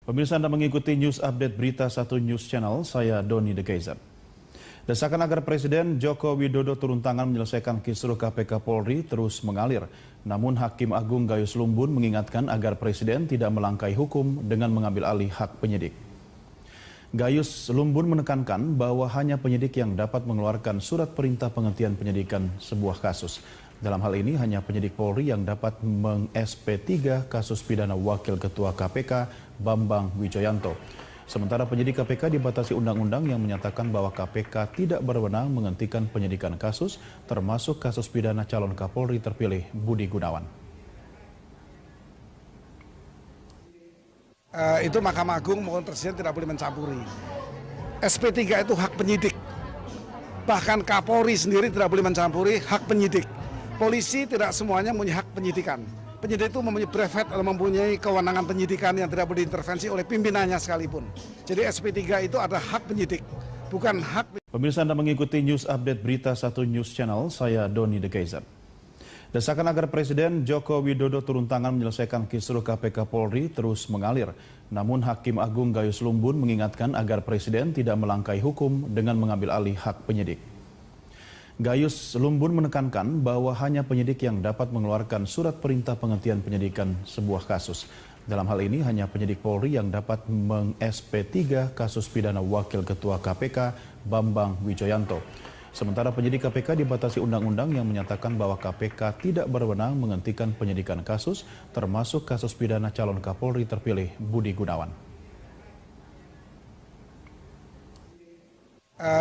Pemirsa, Anda mengikuti news update berita 1 News Channel, saya Doni The Kaiser. Desakan agar Presiden Joko Widodo turun tangan menyelesaikan kisruh KPK Polri terus mengalir. Namun Hakim Agung Gayus Lumbun mengingatkan agar Presiden tidak melangkahi hukum dengan mengambil alih hak penyidik. Gayus Lumbun menekankan bahwa hanya penyidik yang dapat mengeluarkan surat perintah penghentian penyidikan sebuah kasus. Dalam hal ini hanya penyidik Polri yang dapat meng-SP3 kasus pidana Wakil Ketua KPK Bambang Wijoyanto. Sementara penyidik KPK dibatasi undang-undang yang menyatakan bahwa KPK tidak berwenang menghentikan penyidikan kasus, termasuk kasus pidana calon Kapolri terpilih Budi Gunawan. Itu Mahkamah Agung mohon Presiden tidak boleh mencampuri. SP3 itu hak penyidik. Bahkan Kapolri sendiri tidak boleh mencampuri hak penyidik. Polisi tidak semuanya mempunyai hak penyidikan. Penyidik itu mempunyai brevet atau mempunyai kewenangan penyidikan yang tidak boleh diintervensi oleh pimpinannya sekalipun. Jadi SP3 itu ada hak penyidik, bukan hak... Pemirsa, Anda mengikuti news update berita 1 News Channel, saya Doni The Kaiser. Desakan agar Presiden Joko Widodo turun tangan menyelesaikan kisruh KPK Polri terus mengalir. Namun Hakim Agung Gayus Lumbun mengingatkan agar Presiden tidak melangkahi hukum dengan mengambil alih hak penyidik. Gayus Lumbun menekankan bahwa hanya penyidik yang dapat mengeluarkan surat perintah penghentian penyidikan sebuah kasus. Dalam hal ini hanya penyidik Polri yang dapat meng-SP3 kasus pidana Wakil Ketua KPK Bambang Wijoyanto. Sementara penyidik KPK dibatasi undang-undang yang menyatakan bahwa KPK tidak berwenang menghentikan penyidikan kasus, termasuk kasus pidana calon Kapolri terpilih Budi Gunawan.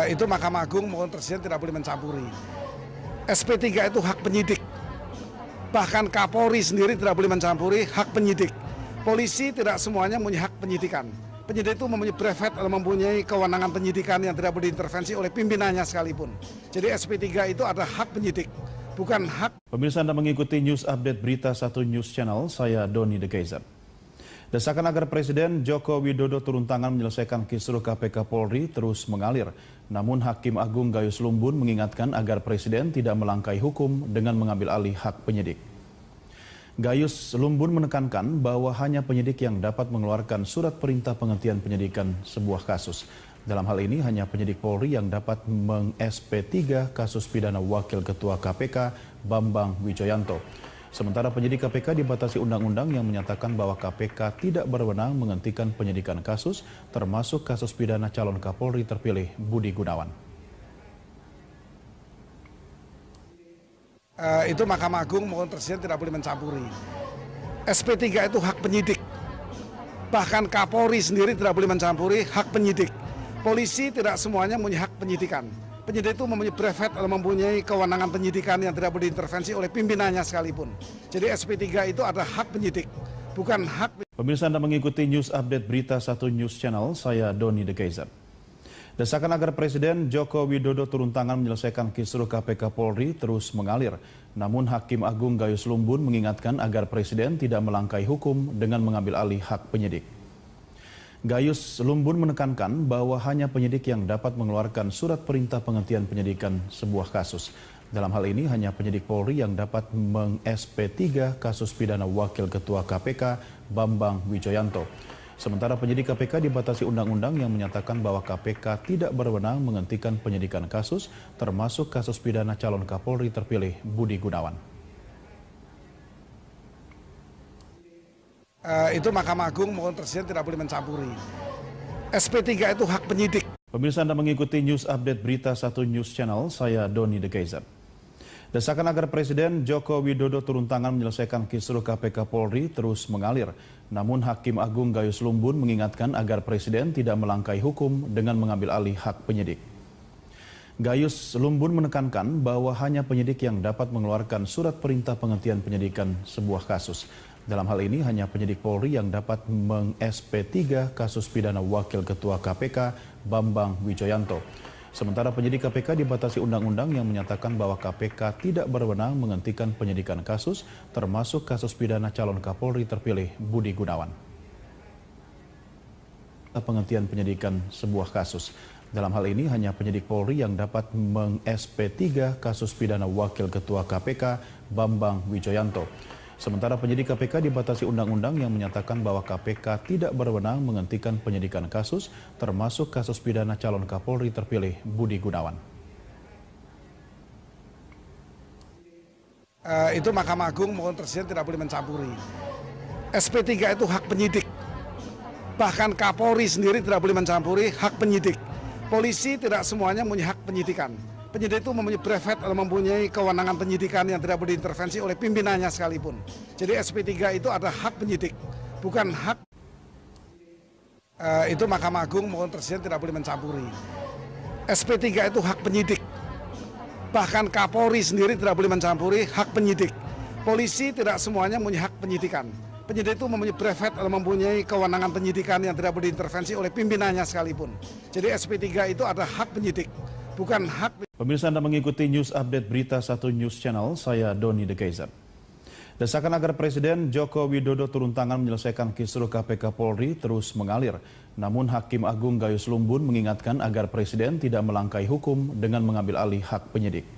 Itu Mahkamah Agung mohon Presiden tidak boleh mencampuri. SP3 itu hak penyidik. Bahkan Kapolri sendiri tidak boleh mencampuri hak penyidik. Polisi tidak semuanya mempunyai hak penyidikan. Penyidik itu mempunyai brevet atau mempunyai kewenangan penyidikan yang tidak boleh diintervensi oleh pimpinannya sekalipun. Jadi SP3 itu ada hak penyidik, bukan hak... Pemirsa, Anda mengikuti news update berita 1 News Channel, saya Doni The Kaiser. Desakan agar Presiden Joko Widodo turun tangan menyelesaikan kisruh KPK Polri terus mengalir. Namun Hakim Agung Gayus Lumbun mengingatkan agar Presiden tidak melangkahi hukum dengan mengambil alih hak penyidik. Gayus Lumbun menekankan bahwa hanya penyidik yang dapat mengeluarkan surat perintah penghentian penyidikan sebuah kasus. Dalam hal ini hanya penyidik Polri yang dapat meng-SP3 kasus pidana Wakil Ketua KPK Bambang Wijoyanto. Sementara penyidik KPK dibatasi undang-undang yang menyatakan bahwa KPK tidak berwenang menghentikan penyidikan kasus, termasuk kasus pidana calon Kapolri terpilih Budi Gunawan. Itu Mahkamah Agung mohon Presiden tidak boleh mencampuri. SP3 itu hak penyidik. Bahkan Kapolri sendiri tidak boleh mencampuri hak penyidik. Polisi tidak semuanya mempunyai hak penyidikan. Penyidik itu mempunyai brevet atau mempunyai kewenangan penyidikan yang tidak boleh diintervensi oleh pimpinannya sekalipun. Jadi SP3 itu ada hak penyidik, bukan hak... Pemirsa, Anda mengikuti news update berita 1 News Channel, saya Doni The Kaiser. Desakan agar Presiden Joko Widodo turun tangan menyelesaikan kisruh KPK Polri terus mengalir. Namun Hakim Agung Gayus Lumbun mengingatkan agar Presiden tidak melangkahi hukum dengan mengambil alih hak penyidik. Gayus Lumbun menekankan bahwa hanya penyidik yang dapat mengeluarkan surat perintah penghentian penyidikan sebuah kasus. Dalam hal ini hanya penyidik Polri yang dapat meng-SP3 kasus pidana Wakil Ketua KPK Bambang Wijoyanto. Sementara penyidik KPK dibatasi undang-undang yang menyatakan bahwa KPK tidak berwenang menghentikan penyidikan kasus, termasuk kasus pidana calon Kapolri terpilih Budi Gunawan. Itu Mahkamah Agung mohon Presiden tidak boleh mencampuri. SP3 itu hak penyidik. Pemirsa, Anda mengikuti news update berita 1 News Channel, saya Doni The Kaiser. Desakan agar Presiden Joko Widodo turun tangan menyelesaikan kisruh KPK Polri terus mengalir. Namun Hakim Agung Gayus Lumbun mengingatkan agar Presiden tidak melangkahi hukum dengan mengambil alih hak penyidik. Gayus Lumbun menekankan bahwa hanya penyidik yang dapat mengeluarkan surat perintah penghentian penyidikan sebuah kasus. Dalam hal ini hanya penyidik Polri yang dapat meng-SP3 kasus pidana Wakil Ketua KPK Bambang Wijoyanto. Sementara penyidik KPK dibatasi undang-undang yang menyatakan bahwa KPK tidak berwenang menghentikan penyidikan kasus, termasuk kasus pidana calon Kapolri terpilih Budi Gunawan. Penghentian penyidikan sebuah kasus. Dalam hal ini hanya penyidik Polri yang dapat meng-SP3 kasus pidana Wakil Ketua KPK Bambang Wijoyanto. Sementara penyidik KPK dibatasi undang-undang yang menyatakan bahwa KPK tidak berwenang menghentikan penyidikan kasus, termasuk kasus pidana calon Kapolri terpilih Budi Gunawan. Itu Mahkamah Agung maupun Presiden tidak boleh mencampuri. SP3 itu hak penyidik. Bahkan Kapolri sendiri tidak boleh mencampuri hak penyidik. Polisi tidak semuanya punya hak penyidikan. Penyidik itu mempunyai brevet atau mempunyai kewenangan penyidikan yang tidak boleh diintervensi oleh pimpinannya sekalipun. Jadi SP3 itu ada hak penyidik, bukan hak. Itu Mahkamah Agung maupun Presiden tidak boleh mencampuri. SP3 itu hak penyidik. Bahkan Kapolri sendiri tidak boleh mencampuri hak penyidik. Polisi tidak semuanya punya hak penyidikan. Penyidik itu mempunyai brevet atau mempunyai kewenangan penyidikan yang tidak boleh diintervensi oleh pimpinannya sekalipun. Jadi SP3 itu ada hak penyidik, bukan hak. Pemirsa, Anda mengikuti news update berita 1 News Channel, saya Doni The Kaiser. Desakan agar Presiden Joko Widodo turun tangan menyelesaikan kisruh KPK Polri terus mengalir. Namun Hakim Agung Gayus Lumbun mengingatkan agar Presiden tidak melangkahi hukum dengan mengambil alih hak penyidik.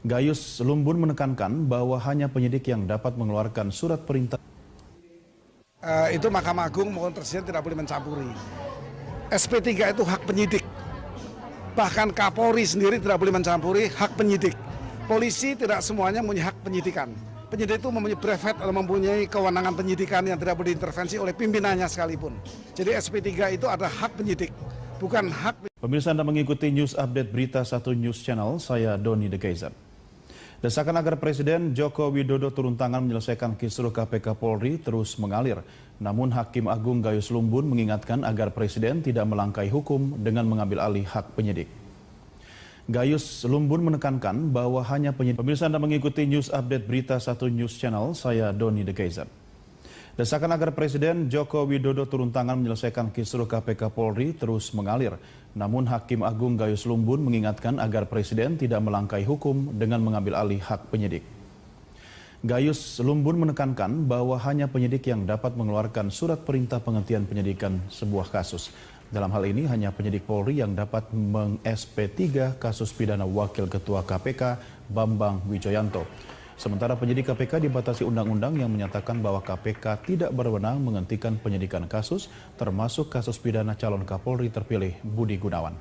Gayus Lumbun menekankan bahwa hanya penyidik yang dapat mengeluarkan surat perintah. Itu Mahkamah Agung maupun Presiden tidak boleh mencampuri. SP3 itu hak penyidik. Bahkan Kapolri sendiri tidak boleh mencampuri hak penyidik. Polisi tidak semuanya punya hak penyidikan. Penyidik itu mempunyai brevet atau mempunyai kewenangan penyidikan yang tidak boleh diintervensi oleh pimpinannya sekalipun. Jadi SP3 itu ada hak penyidik, bukan hak. Pemirsa, Anda mengikuti news update berita 1 News Channel, saya Doni The Kaiser. Desakan agar Presiden Joko Widodo turun tangan menyelesaikan kisruh KPK Polri terus mengalir. Namun Hakim Agung Gayus Lumbun mengingatkan agar Presiden tidak melangkahi hukum dengan mengambil alih hak penyidik. Gayus Lumbun menekankan bahwa hanya penyidik. Pemirsa, Anda mengikuti news update berita 1 News Channel, saya Doni The Kaiser. Desakan agar Presiden Joko Widodo turun tangan menyelesaikan kisruh KPK Polri terus mengalir. Namun Hakim Agung Gayus Lumbun mengingatkan agar Presiden tidak melangkahi hukum dengan mengambil alih hak penyidik. Gayus Lumbun menekankan bahwa hanya penyidik yang dapat mengeluarkan surat perintah penghentian penyidikan sebuah kasus. Dalam hal ini hanya penyidik Polri yang dapat meng-SP3 kasus pidana Wakil Ketua KPK Bambang Wijoyanto. Sementara penyidik KPK dibatasi undang-undang yang menyatakan bahwa KPK tidak berwenang menghentikan penyidikan kasus, termasuk kasus pidana calon Kapolri terpilih Budi Gunawan.